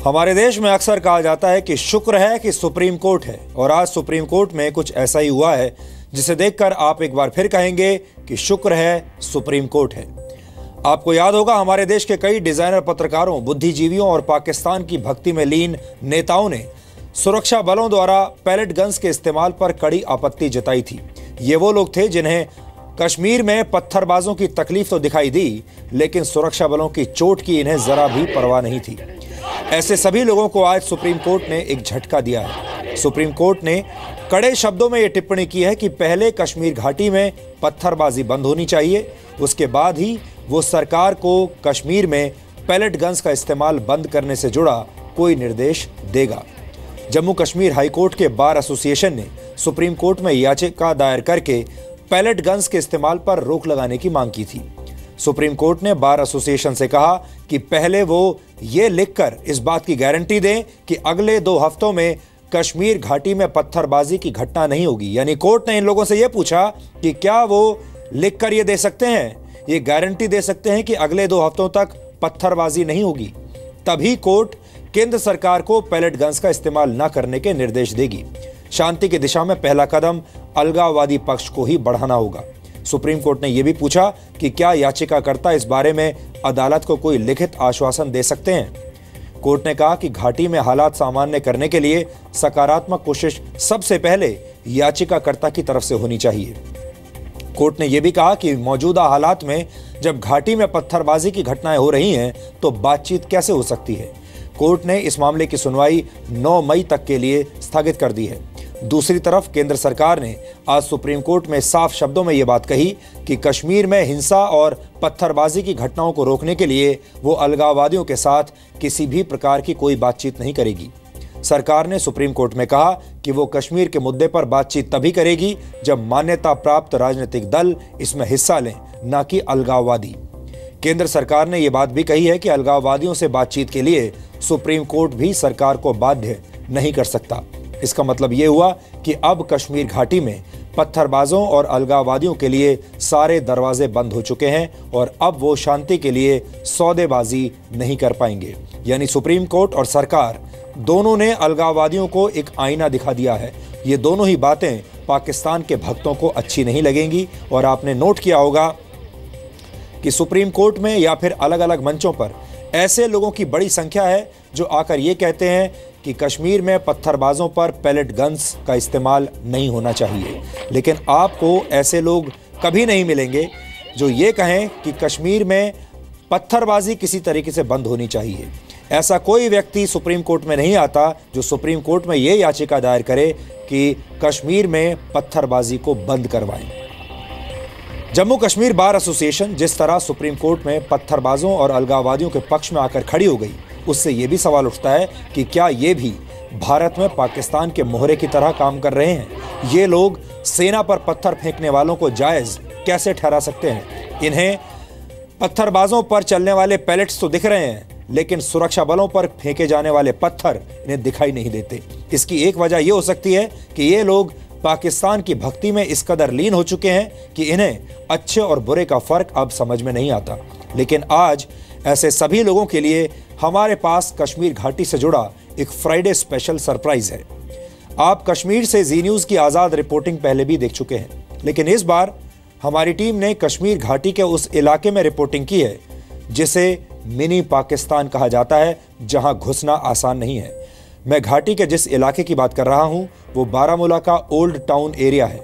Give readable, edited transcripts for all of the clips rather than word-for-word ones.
हमारे देश में अक्सर कहा जाता है कि शुक्र है कि सुप्रीम कोर्ट है, और आज सुप्रीम कोर्ट में कुछ ऐसा ही हुआ है जिसे देखकर आप एक बार फिर कहेंगे कि शुक्र है सुप्रीम कोर्ट है। आपको याद होगा, हमारे देश के कई डिजाइनर पत्रकारों, बुद्धिजीवियों और पाकिस्तान की भक्ति में लीन नेताओं ने सुरक्षा बलों द्वारा पैलेट गन्स के इस्तेमाल पर कड़ी आपत्ति जताई थी। ये वो लोग थे जिन्हें कश्मीर में पत्थरबाजों की तकलीफ तो दिखाई दी, लेकिन सुरक्षा बलों की चोट की इन्हें जरा भी परवाह नहीं थी। ऐसे सभी लोगों को आज सुप्रीम कोर्ट ने एक झटका दिया है। सुप्रीम कोर्ट ने कड़े शब्दों में यह टिप्पणी की है कि पहले कश्मीर घाटी में पत्थरबाजी बंद होनी चाहिए, उसके बाद ही वो सरकार को कश्मीर में पैलेट गन्स का इस्तेमाल बंद करने से जुड़ा कोई निर्देश देगा। जम्मू कश्मीर हाईकोर्ट के बार एसोसिएशन ने सुप्रीम कोर्ट में याचिका दायर करके पैलेट गन्स के इस्तेमाल पर रोक लगाने की मांग की थी। सुप्रीम कोर्ट ने बार एसोसिएशन से कहा कि पहले वो ये लिखकर इस बात की गारंटी दें कि अगले 2 हफ्तों में कश्मीर घाटी में पत्थरबाजी की घटना नहीं होगी। यानी कोर्ट ने इन लोगों से यह पूछा कि क्या वो लिखकर ये दे सकते हैं, ये गारंटी दे सकते हैं कि अगले 2 हफ्तों तक पत्थरबाजी नहीं होगी। तभी कोर्ट केंद्र सरकार को पैलेट गन्स का इस्तेमाल न करने के निर्देश देगी। शांति की दिशा में पहला कदम अलगाववादी पक्ष को ही बढ़ाना होगा। सुप्रीम कोर्ट ने यह भी पूछा कि क्या याचिकाकर्ता इस बारे में अदालत को कोई लिखित आश्वासन दे सकते हैं। कोर्ट ने कहा कि घाटी में हालात सामान्य करने के लिए सकारात्मक कोशिश सबसे पहले याचिकाकर्ता की तरफ से होनी चाहिए। कोर्ट ने यह भी कहा कि मौजूदा हालात में जब घाटी में पत्थरबाजी की घटनाएं हो रही हैं तो बातचीत कैसे हो सकती है। कोर्ट ने इस मामले की सुनवाई 9 मई तक के लिए स्थगित कर दी है। दूसरी तरफ केंद्र सरकार ने आज सुप्रीम कोर्ट में साफ शब्दों में यह बात कही कि कश्मीर में हिंसा और पत्थरबाजी की घटनाओं को रोकने के लिए वो अलगाववादियों के साथ किसी भी प्रकार की कोई बातचीत नहीं करेगी। सरकार ने सुप्रीम कोर्ट में कहा कि वो कश्मीर के मुद्दे पर बातचीत तभी करेगी जब मान्यता प्राप्त राजनीतिक दल इसमें हिस्सा लें, न कि अलगाववादी। केंद्र सरकार ने यह बात भी कही है कि अलगाववादियों से बातचीत के लिए सुप्रीम कोर्ट भी सरकार को बाध्य नहीं कर सकता। इसका मतलब यह हुआ कि अब कश्मीर घाटी में पत्थरबाजों और अलगाववादियों के लिए सारे दरवाजे बंद हो चुके हैं और अब वो शांति के लिए सौदेबाजी नहीं कर पाएंगे। यानी सुप्रीम कोर्ट और सरकार दोनों ने अलगाववादियों को एक आईना दिखा दिया है। ये दोनों ही बातें पाकिस्तान के भक्तों को अच्छी नहीं लगेंगी। और आपने नोट किया होगा कि सुप्रीम कोर्ट में या फिर अलग अलग मंचों पर ऐसे लोगों की बड़ी संख्या है जो आकर ये कहते हैं कि कश्मीर में पत्थरबाजों पर पैलेट गन्स का इस्तेमाल नहीं होना चाहिए। लेकिन आपको ऐसे लोग कभी नहीं मिलेंगे जो ये कहें कि कश्मीर में पत्थरबाजी किसी तरीके से बंद होनी चाहिए। ऐसा कोई व्यक्ति सुप्रीम कोर्ट में नहीं आता जो सुप्रीम कोर्ट में ये याचिका दायर करे कि कश्मीर में पत्थरबाजी को बंद करवाएं। जम्मू कश्मीर बार एसोसिएशन जिस तरह सुप्रीम कोर्ट में पत्थरबाजों और अलगाववादियों के पक्ष में आकर खड़ी हो गई, उससे यह भी सवाल उठता है कि क्या ये भी भारत में पाकिस्तान के मोहरे की तरह काम कर रहे हैं। ये लोग सेना पर पत्थर फेंकने वालों को जायज कैसे ठहरा सकते हैं। इन्हें पत्थरबाजों पर चलने वाले पैलेट्स तो दिख रहे हैं, लेकिन सुरक्षा बलों पर फेंके जाने वाले पत्थर इन्हें दिखाई नहीं देते। इसकी एक वजह यह हो सकती है कि ये लोग पाकिस्तान की भक्ति में इस कदर लीन हो चुके हैं कि इन्हें अच्छे और बुरे का फर्क अब समझ में नहीं आता। लेकिन आज ऐसे सभी लोगों के लिए हमारे पास कश्मीर घाटी से जुड़ा एक फ्राइडे स्पेशल सरप्राइज है। आप कश्मीर से जी न्यूज़ की आज़ाद रिपोर्टिंग पहले भी देख चुके हैं, लेकिन इस बार हमारी टीम ने कश्मीर घाटी के उस इलाके में रिपोर्टिंग की है जिसे मिनी पाकिस्तान कहा जाता है, जहां घुसना आसान नहीं है। मैं घाटी के जिस इलाके की बात कर रहा हूं वो बारामूला का ओल्ड टाउन एरिया है,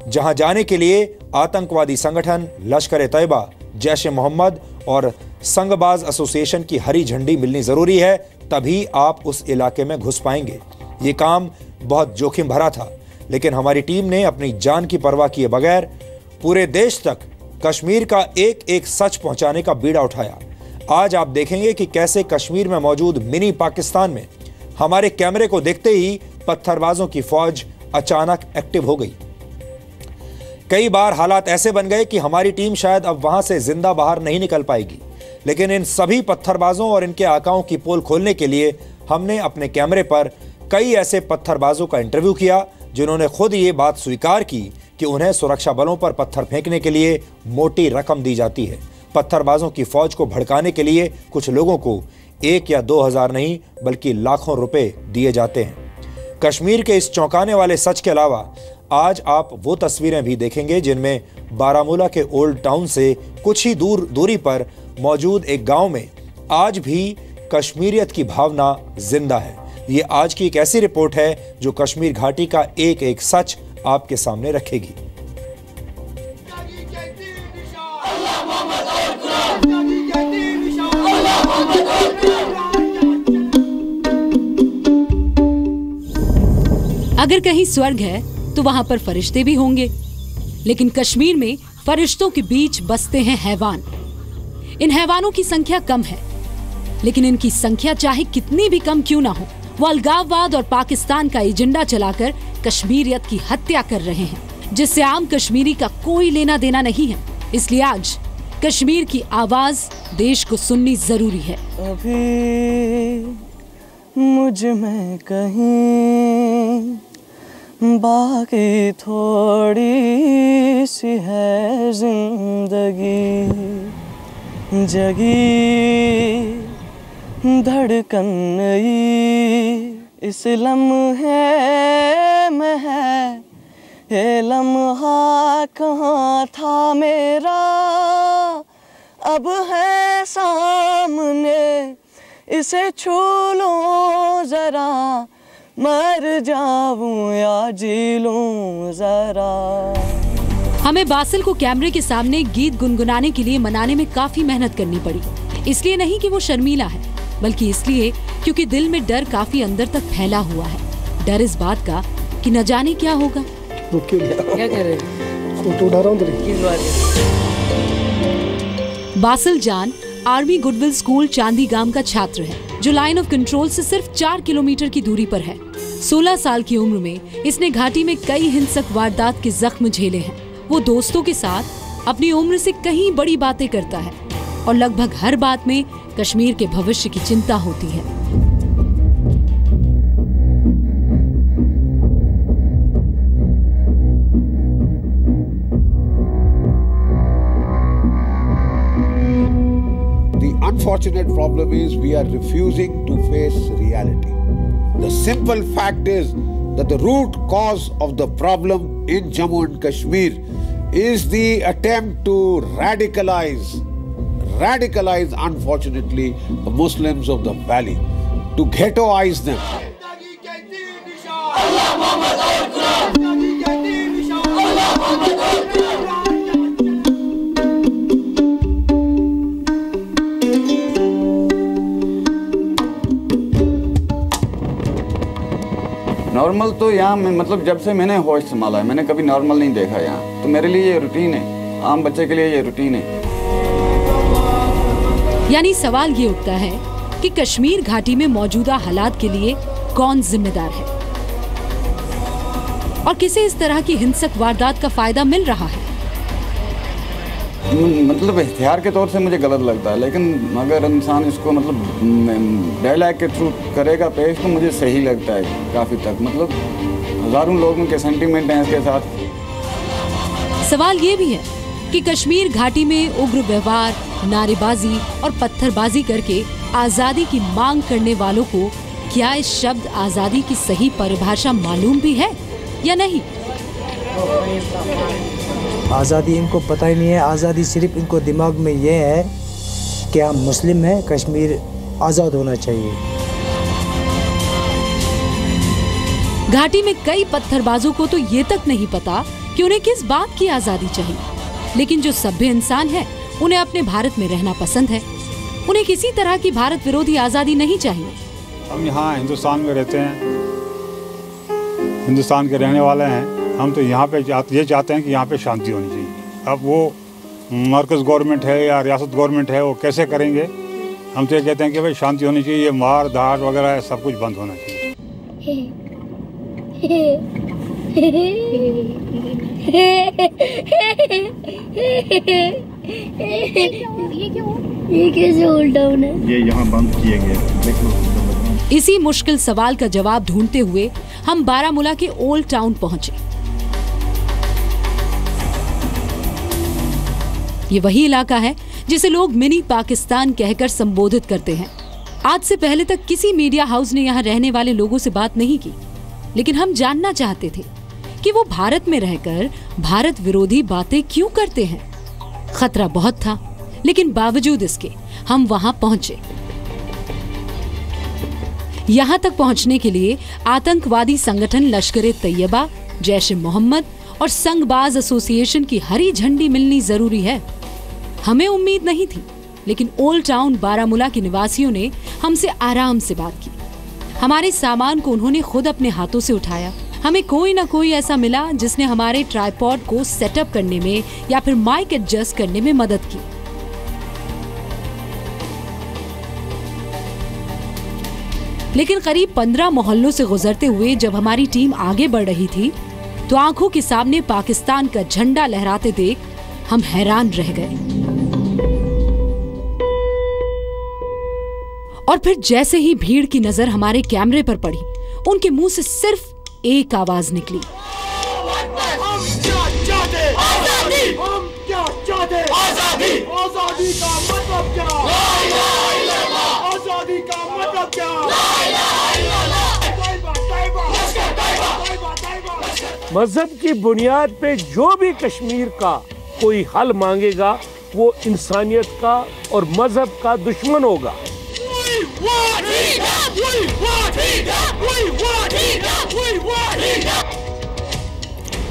जहां जाने के लिए आतंकवादी संगठन लश्कर-ए-तैयबा, जैश-ए-मोहम्मद और संगबाज एसोसिएशन की हरी झंडी मिलनी जरूरी है, तभी आप उस इलाके में घुस पाएंगे। ये काम बहुत जोखिम भरा था, लेकिन हमारी टीम ने अपनी जान की परवाह किए बगैर पूरे देश तक कश्मीर का एक एक सच पहुंचाने का बीड़ा उठाया। आज आप देखेंगे कि कैसे कश्मीर में मौजूद मिनी पाकिस्तान में हमारे कैमरे को देखते ही पत्थरबाजों की फौज अचानक एक्टिव हो गई। कई बार हालात ऐसे बन गए कि हमारी टीम शायद अब वहां से जिंदा बाहर नहीं निकल पाएगी, लेकिन इन सभी पत्थरबाजों और इनके आकाओं की पोल खोलने के लिए हमने अपने कैमरे पर कई ऐसे पत्थरबाजों का इंटरव्यू किया जिन्होंने खुद ये बात स्वीकार की कि उन्हें सुरक्षा बलों पर पत्थर फेंकने के लिए मोटी रकम दी जाती है। पत्थरबाजों की फौज को भड़काने के लिए कुछ लोगों को 1 या 2 हजार नहीं बल्कि लाखों रुपए दिए जाते हैं। कश्मीर के इस चौंकाने वाले सच के अलावा आज आप वो तस्वीरें भी देखेंगे जिनमें बारामूला के ओल्ड टाउन से कुछ ही दूरी पर मौजूद एक गांव में आज भी कश्मीरियत की भावना जिंदा है। ये आज की एक ऐसी रिपोर्ट है जो कश्मीर घाटी का एक एक सच आपके सामने रखेगी। अगर कहीं स्वर्ग है तो वहां पर फरिश्ते भी होंगे, लेकिन कश्मीर में फरिश्तों के बीच बसते हैं हैवान। इन हैवानों की संख्या कम है, लेकिन इनकी संख्या चाहे कितनी भी कम क्यों ना हो, वो अलगाववाद और पाकिस्तान का एजेंडा चलाकर कश्मीरियत की हत्या कर रहे हैं, जिससे आम कश्मीरी का कोई लेना देना नहीं है। इसलिए आज कश्मीर की आवाज देश को सुननी जरूरी है। अभी मुझ में कहीं बाकी थोड़ी सी है जिंदगी, जगी धड़कन नई इस लम्हे में है, ये लम्हा कहाँ था मेरा अब है सामने, इसे छू लो जरा, मर जाऊं या जी लूं जरा। हमें बासिल को कैमरे के सामने गीत गुनगुनाने के लिए मनाने में काफी मेहनत करनी पड़ी। इसलिए नहीं कि वो शर्मीला है, बल्कि इसलिए क्योंकि दिल में डर काफी अंदर तक फैला हुआ है। डर इस बात का कि न जाने क्या होगा। क्या कर रहे? फोटो उठा रहा हूं। किस बात है? बासिल जान आर्मी गुडविल स्कूल चांदीगाम का छात्र है, जो लाइन ऑफ कंट्रोल से सिर्फ 4 किलोमीटर की दूरी पर है। 16 साल की उम्र में इसने घाटी में कई हिंसक वारदात के जख्म झेले हैं। वो दोस्तों के साथ अपनी उम्र से कहीं बड़ी बातें करता है और लगभग हर बात में कश्मीर के भविष्य की चिंता होती है। Unfortunate problem is we are refusing to face reality. The simple fact is that the root cause of the problem in Jammu and Kashmir is the attempt to radicalize unfortunately the Muslims of the valley, to ghettoize them. Normal तो यहाँ मतलब जब से मैंने होश संभाला है मैंने कभी नॉर्मल नहीं देखा यहाँ, तो मेरे लिए ये रूटीन है, आम बच्चे के लिए ये रूटीन है। यानी सवाल ये उठता है कि कश्मीर घाटी में मौजूदा हालात के लिए कौन जिम्मेदार है और किसे इस तरह की हिंसक वारदात का फायदा मिल रहा है। मतलब इख्तियार के तौर से मुझे गलत लगता है, लेकिन अगर इंसान इसको मतलब डायलॉग के थ्रू करेगा पेश तो मुझे सही लगता है काफ़ी तक। मतलब हज़ारों लोगों के सेंटीमेंट हैं इसके साथ। सवाल ये भी है कि कश्मीर घाटी में उग्र व्यवहार, नारेबाजी और पत्थरबाजी करके आज़ादी की मांग करने वालों को क्या इस शब्द आज़ादी की सही परिभाषा मालूम भी है या नहीं? आज़ादी इनको पता ही नहीं है। आज़ादी सिर्फ इनको दिमाग में ये है कि हम मुस्लिम हैं, कश्मीर आज़ाद होना चाहिए। घाटी में कई पत्थरबाजों को तो ये तक नहीं पता कि उन्हें किस बात की आज़ादी चाहिए, लेकिन जो सभ्य इंसान है उन्हें अपने भारत में रहना पसंद है। उन्हें किसी तरह की भारत विरोधी आज़ादी नहीं चाहिए। हम यहाँ हिंदुस्तान में रहते हैं, हिंदुस्तान के रहने वाले हैं। हम तो यहाँ पे ये चाहते हैं कि यहाँ पे शांति होनी चाहिए। अब वो मरकज़ गवर्नमेंट है या रियासत गवर्नमेंट है, वो कैसे करेंगे? हम तो ये कहते हैं कि भाई शांति होनी चाहिए, ये मार धाड़ वगैरह सब कुछ बंद होना चाहिए। ये कैसे उल्टा होना है? ये यहाँ बंद किए गए, देखो। इसी मुश्किल सवाल का जवाब ढूंढते हुए हम बारामूला के ओल्ड टाउन पहुंचे। ये वही इलाका है जिसे लोग मिनी पाकिस्तान कहकर संबोधित करते हैं। आज से पहले तक किसी मीडिया हाउस ने यहाँ रहने वाले लोगों से बात नहीं की, लेकिन हम जानना चाहते थे कि वो भारत में रहकर भारत विरोधी बातें क्यों करते हैं। खतरा बहुत था, लेकिन बावजूद इसके हम वहां पहुंचे। यहां तक पहुंचने के लिए आतंकवादी संगठन लश्कर-ए-तैयबा, जैश-ए-मोहम्मद और संघबाज एसोसिएशन की हरी झंडी मिलनी जरूरी है। हमें उम्मीद नहीं थी, लेकिन ओल्ड टाउन बारामूला के निवासियों ने हमसे आराम से बात की। हमारे सामान को उन्होंने खुद अपने हाथों से उठाया। हमें कोई ना कोई ऐसा मिला जिसने हमारे ट्राइपॉड को सेटअप करने में या फिर माइक एडजस्ट करने में मदद की। लेकिन करीब 15 मोहल्लों से गुजरते हुए जब हमारी टीम आगे बढ़ रही थी, तो आंखों के सामने पाकिस्तान का झंडा लहराते देख हम हैरान रह गए। और फिर जैसे ही भीड़ की नजर हमारे कैमरे पर पड़ी, उनके मुंह से सिर्फ एक आवाज निकली, आजादी का मतलब क्या? आजादी का मतलब क्या? मजहब की बुनियाद पे जो भी कश्मीर का कोई हल मांगेगा वो इंसानियत का और मजहब का दुश्मन होगा।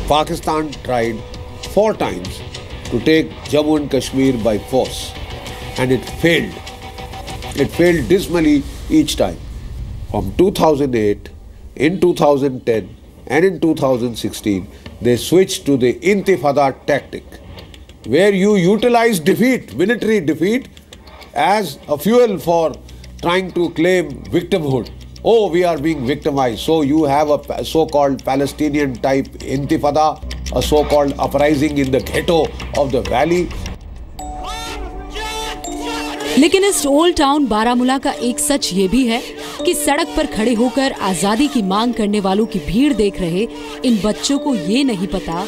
Pakistan tried 4 times to take Jammu and Kashmir by force, and it failed. It failed dismally each time. From 2008, in 2010, and in 2016, they switched to the Intifada tactic, where you utilize defeat, military defeat, as a fuel for trying to claim victimhood. Oh, we are being victimized. So you have a so-called Palestinian type Intifada, a so-called uprising in the ghetto of the valley. लेकिन इस old town Baramulla का एक सच ये भी है कि सड़क पर खड़े होकर आजादी की मांग करने वालों की भीड़ देख रहे इन बच्चों को ये नहीं पता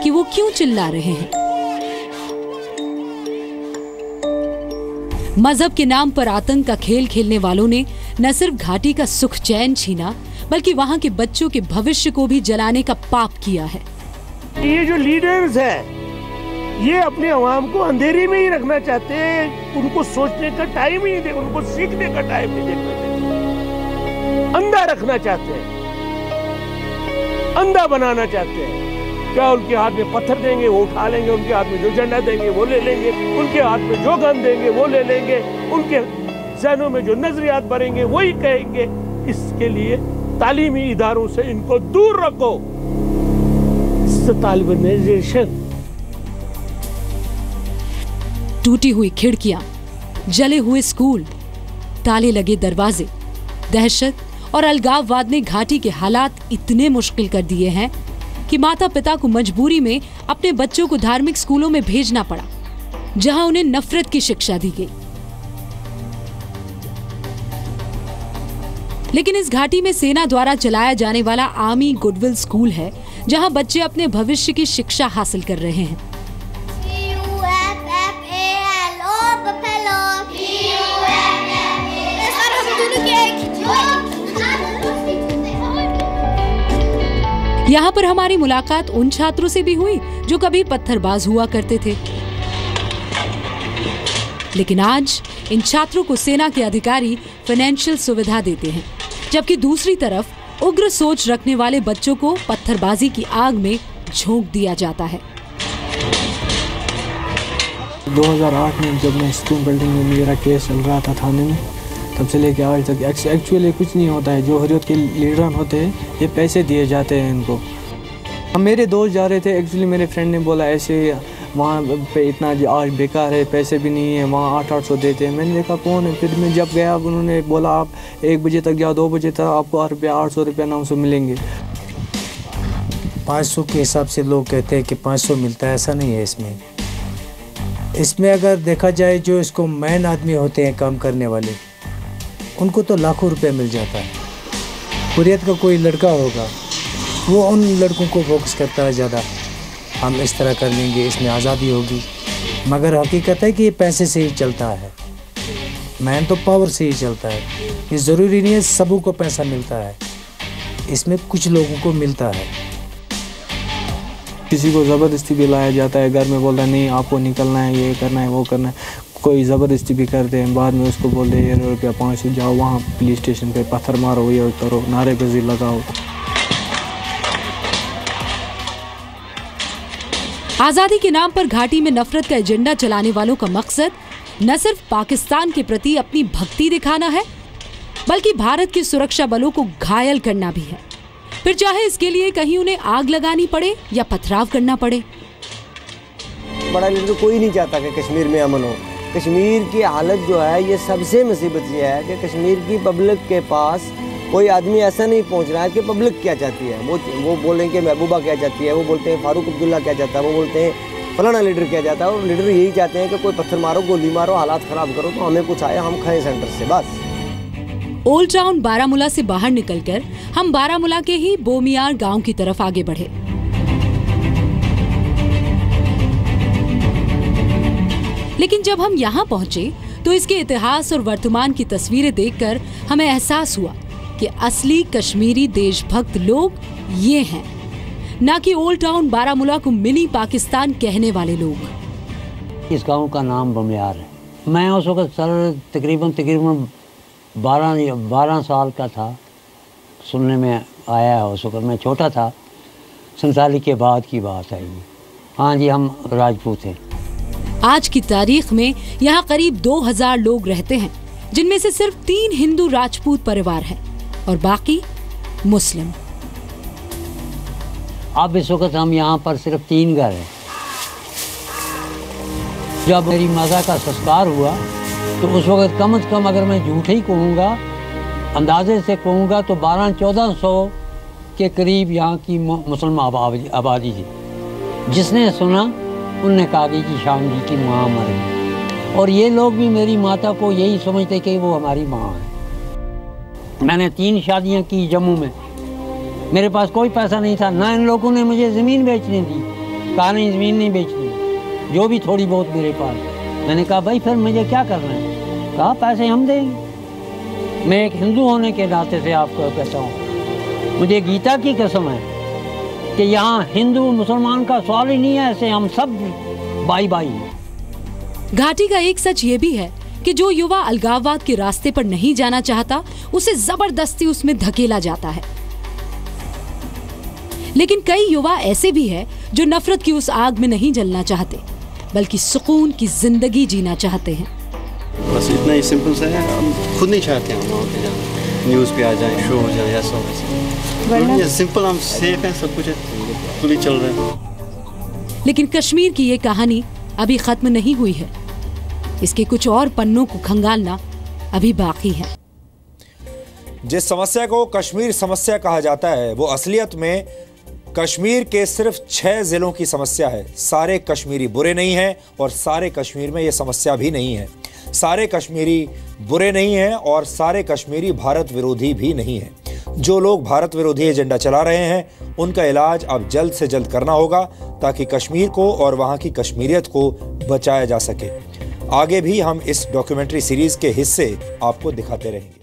कि वो क्यों चिल्ला रहे हैं। मजहब के नाम पर आतंक का खेल खेलने वालों ने न सिर्फ घाटी का सुख चैन छीना, बल्कि वहां के बच्चों के भविष्य को भी जलाने का पाप किया है। ये जो लीडर्स है, ये अपने अवाम को अंधेरी में ही रखना चाहते हैं। उनको सोचने का टाइम ही नहीं दे, उनको सीखने का टाइम नहीं देते, अंधा रखना चाहते हैं, अंधा बनाना चाहते हैं। क्या उनके हाथ में पत्थर देंगे वो उठा लेंगे, उनके हाथ में जो झंडा देंगे वो ले लेंगे, उनके हाथ में जो गन देंगे वो ले लेंगे, उनके जहनों में जो नजरियात भरेंगे वही कहेंगे। इसके लिए तालीमी इदारों से इनको दूर रखो। तालिबानाइजेशन, टूटी हुई खिड़कियां, जले हुए स्कूल, ताले लगे दरवाजे, दहशत और अलगाववाद ने घाटी के हालात इतने मुश्किल कर दिए हैं कि माता पिता को मजबूरी में अपने बच्चों को धार्मिक स्कूलों में भेजना पड़ा, जहां उन्हें नफरत की शिक्षा दी गई। लेकिन इस घाटी में सेना द्वारा चलाया जाने वाला आर्मी गुडविल स्कूल है, जहां बच्चे अपने भविष्य की शिक्षा हासिल कर रहे हैं। यहाँ पर हमारी मुलाकात उन छात्रों से भी हुई जो कभी पत्थरबाज हुआ करते थे, लेकिन आज इन छात्रों को सेना के अधिकारी फाइनेंशियल सुविधा देते हैं, जबकि दूसरी तरफ उग्र सोच रखने वाले बच्चों को पत्थरबाजी की आग में झोंक दिया जाता है। 2008 में जब मैं स्कूल बिल्डिंग में मेरा केस चल रहा था थाने में, तब से लेके आज तक एक्चुअली कुछ नहीं होता है। जो हुर्रियत के लीडर होते हैं ये पैसे दिए जाते हैं इनको। हम मेरे दोस्त जा रहे थे, एक्चुअली मेरे फ्रेंड ने बोला ऐसे वहाँ पे इतना आज बेकार है, पैसे भी नहीं है, वहाँ 800 देते हैं। मैंने देखा कौन है, फिर मैं जब गया उन्होंने बोला आप 1 बजे तक जाओ, 2 बजे तक आपको 800 रुपया 900 मिलेंगे। 500 के हिसाब से लोग कहते हैं कि 500 मिलता है, ऐसा नहीं है। इसमें अगर देखा जाए जो इसको मैन आदमी होते हैं काम करने वाले, उनको तो लाखों रुपए मिल जाता है। हुर्रियत का कोई लड़का होगा वो उन लड़कों को फोकस करता है ज़्यादा, हम इस तरह कर लेंगे, इसमें आज़ादी होगी। मगर हकीकत है कि ये पैसे से ही चलता है, मैन तो पावर से ही चलता है। ये ज़रूरी नहीं है सबों को पैसा मिलता है, इसमें कुछ लोगों को मिलता है। किसी को ज़बरदस्ती भी लाया जाता है, घर में बोलता है नहीं आपको निकलना है, ये करना है, वो करना है। कोई ज़बरदस्ती भी करते हैं, बाद में उसको बोलते हैं ₹500 जाओ वहाँ पुलिस स्टेशन पे पत्थर मारो, ये करो, नारेबाजी लगाओ। आज़ादी के नाम पर घाटी में नफरत का एजेंडा चलाने वालों का मकसद न सिर्फ पाकिस्तान के प्रति अपनी भक्ति दिखाना है, बल्कि भारत के सुरक्षा बलों को घायल करना भी है, फिर चाहे इसके लिए कहीं उन्हें आग लगानी पड़े या पथराव करना पड़े। बड़ा लीडर कोई नहीं चाहता कि कश्मीर में अमन हो। कश्मीर की हालत जो है, ये सबसे मुसीबत ये है कि कश्मीर की पब्लिक के पास कोई आदमी ऐसा नहीं पहुंच रहा है कि पब्लिक क्या चाहती है। वो बोलेंगे महबूबा क्या चाहती है, वो बोलते हैं फारूक अब्दुल्ला क्या चाहता है, वो बोलते हैं फलाना लीडर क्या चाहता है। और लीडर यही चाहते हैं कि कोई पत्थर मारो, गोली मारो, हालात ख़राब करो, तो हमें कुछ आए, हम खाएं सेंटर से, बस। ओल्ड टाउन बारामूला से बाहर निकलकर हम बारामूला के ही बोमियार गांव की तरफ आगे बढ़े। लेकिन जब हम यहाँ पहुंचे तो इसके इतिहास और वर्तमान की तस्वीरें देखकर हमें एहसास हुआ कि असली कश्मीरी देशभक्त लोग ये हैं, ना कि ओल्ड टाउन बारामूला को मिनी पाकिस्तान कहने वाले लोग। इस गांव का नाम बमियार है। मैं उस वक्त सर तकरीबन 12 साल का था, सुनने में आया है। उस वक्त मैं छोटा था, 47 के बाद की बात है ये। हाँ जी, हम राजपूत हैं। आज की तारीख में यहाँ करीब 2000 लोग रहते हैं, जिनमें से सिर्फ 3 हिंदू राजपूत परिवार हैं और बाकी मुस्लिम। अब इस वक्त हम यहाँ पर सिर्फ 3 घर हैं। जब मेरी माता का संस्कार हुआ तो उस वक्त कम से कम, अगर मैं झूठ ही कहूँगा, अंदाजे से कहूँगा तो 1200-1400 के करीब यहाँ की मुसलमान आबादी थी। जिसने सुना उनने कहा कि शाम जी की माँ मर गई। और ये लोग भी मेरी माता को यही समझते कि वो हमारी माँ है। मैंने 3 शादियाँ की जम्मू में। मेरे पास कोई पैसा नहीं था, ना इन लोगों ने मुझे ज़मीन बेचने दी। कहा नहीं, ज़मीन नहीं बेचनी, जो भी थोड़ी बहुत मेरे पास। मैंने कहा भाई फिर मुझे क्या करना है? कहा पैसे हम देंगे। मैं एक हिंदू होने के नाते से आपको कहता हूँ, मुझे गीता की कसम है कि यहाँ हिंदू मुसलमान का सवाल ही नहीं है, ऐसे हम सब भाई भाई हैं। घाटी का एक सच ये भी है कि जो युवा अलगाववाद के रास्ते पर नहीं जाना चाहता, उसे जबरदस्ती उसमें धकेला जाता है। लेकिन कई युवा ऐसे भी हैं जो नफरत की उस आग में नहीं जलना चाहते, बल्कि सुकून की जिंदगी जीना चाहते हैं। बस इतना ही सिंपल सा है, हम खुद नहीं चाहते हम वहाँ पे जाना, न्यूज़ पे आ जाए, शो हो जाए, ऐसा वैसा। सिंपल, हम सेफ हैं, सब कुछ है, खुली चल रहा है। लेकिन कश्मीर की ये कहानी अभी खत्म नहीं हुई है। इसके कुछ और पन्नों को खंगालना अभी बाकी है। जिस समस्या को कश्मीर समस्या कहा जाता है, वो असलियत में कश्मीर के सिर्फ 6 जिलों की समस्या है। सारे कश्मीरी बुरे नहीं हैं और सारे कश्मीर में ये समस्या भी नहीं है। सारे कश्मीरी बुरे नहीं हैं और सारे कश्मीरी भारत विरोधी भी नहीं हैं। जो लोग भारत विरोधी एजेंडा चला रहे हैं, उनका इलाज अब जल्द से जल्द करना होगा, ताकि कश्मीर को और वहाँ की कश्मीरियत को बचाया जा सके। आगे भी हम इस डॉक्यूमेंट्री सीरीज के हिस्से आपको दिखाते रहेंगे।